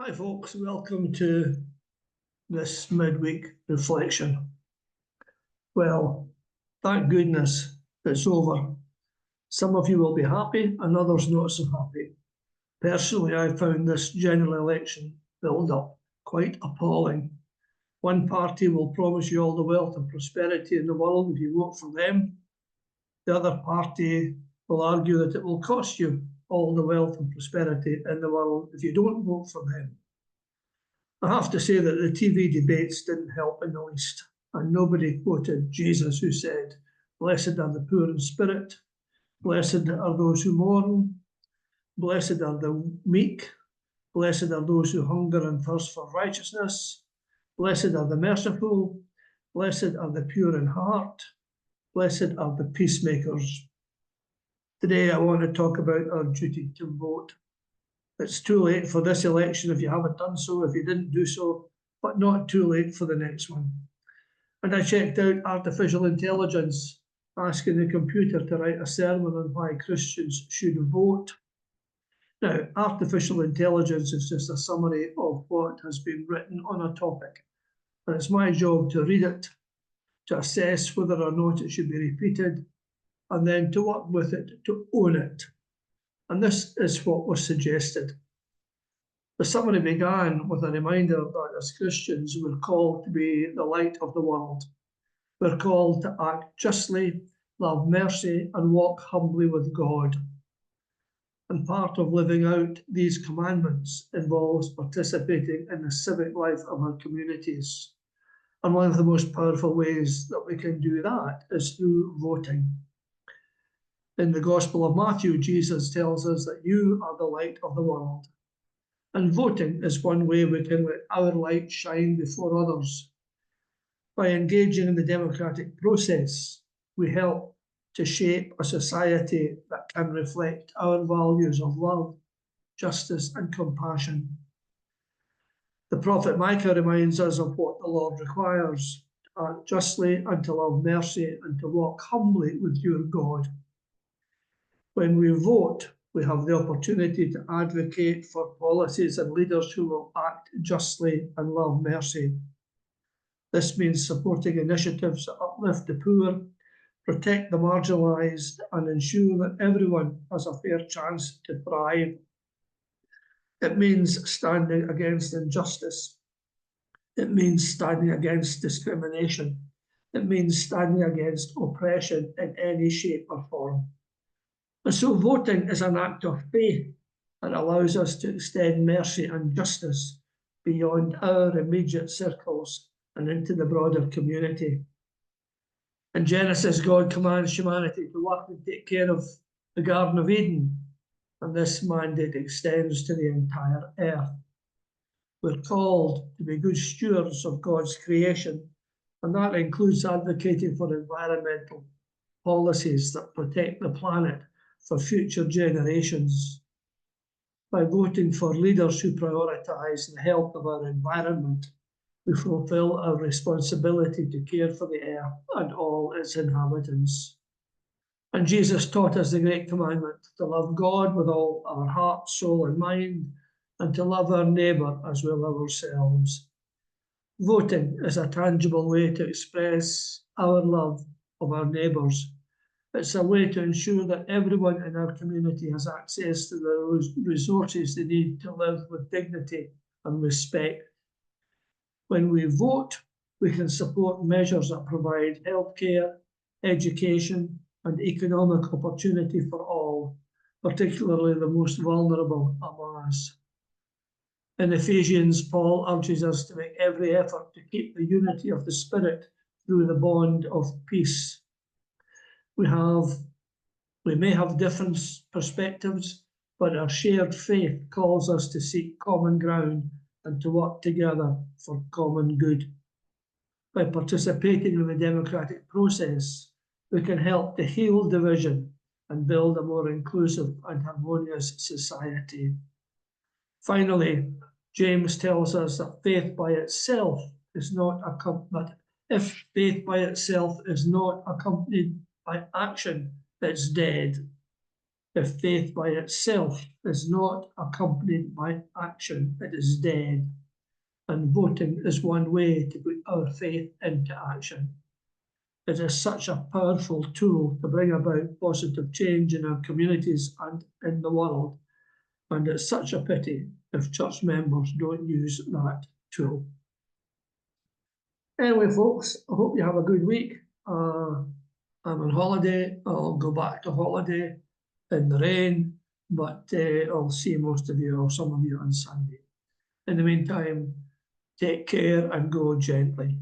Hi folks, welcome to this midweek reflection. Well, thank goodness it's over. Some of you will be happy and others not so happy. Personally, I found this general election build-up quite appalling. One party will promise you all the wealth and prosperity in the world if you vote for them. The other party will argue that it will cost you all the wealth and prosperity in the world if you don't vote for them. I have to say that the TV debates didn't help in the least, and nobody quoted Jesus, who said, "Blessed are the poor in spirit, blessed are those who mourn, blessed are the meek, blessed are those who hunger and thirst for righteousness, blessed are the merciful, blessed are the pure in heart, blessed are the peacemakers." Today I want to talk about our duty to vote. It's too late for this election if you haven't done so, if you didn't do so, but not too late for the next one. And I checked out artificial intelligence, asking the computer to write a sermon on why Christians should vote. Now, artificial intelligence is just a summary of what has been written on a topic. And it's my job to read it, to assess whether or not it should be repeated, and then to work with it, to own it. And this is what was suggested. The summary began with a reminder that as Christians, we're called to be the light of the world. We're called to act justly, love mercy, and walk humbly with God. And part of living out these commandments involves participating in the civic life of our communities. And one of the most powerful ways that we can do that is through voting. In the Gospel of Matthew, Jesus tells us that you are the light of the world. And voting is one way we can let our light shine before others. By engaging in the democratic process, we help to shape a society that can reflect our values of love, justice, and compassion. The prophet Micah reminds us of what the Lord requires: to act justly, and to love mercy, and to walk humbly with your God. When we vote, we have the opportunity to advocate for policies and leaders who will act justly and love mercy. This means supporting initiatives that uplift the poor, protect the marginalised, and ensure that everyone has a fair chance to thrive. It means standing against injustice. It means standing against discrimination. It means standing against oppression in any shape or form. And so voting is an act of faith that allows us to extend mercy and justice beyond our immediate circles and into the broader community. In Genesis, God commands humanity to work and take care of the Garden of Eden, and this mandate extends to the entire earth. We're called to be good stewards of God's creation, and that includes advocating for environmental policies that protect the planet for future generations. By voting for leaders who prioritise the health of our environment, we fulfil our responsibility to care for the earth and all its inhabitants. And Jesus taught us the great commandment to love God with all our heart, soul, and mind, and to love our neighbour as we love ourselves. Voting is a tangible way to express our love of our neighbours. It's a way to ensure that everyone in our community has access to the resources they need to live with dignity and respect. When we vote, we can support measures that provide healthcare, education, and economic opportunity for all, particularly the most vulnerable among us. In Ephesians, Paul urges us to make every effort to keep the unity of the Spirit through the bond of peace. We may have different perspectives, but our shared faith calls us to seek common ground and to work together for common good. By participating in the democratic process, we can help to heal division and build a more inclusive and harmonious society. Finally, James tells us that faith by itself is not accompanied. If faith by itself is not accompanied by action, it's dead. If faith by itself is not accompanied by action, it is dead. And voting is one way to put our faith into action. It is such a powerful tool to bring about positive change in our communities and in the world. And it's such a pity if church members don't use that tool. Anyway, folks, I hope you have a good week. I'm on holiday. I'll go back to holiday in the rain, but I'll see most of you or some of you on Sunday. In the meantime, take care and go gently.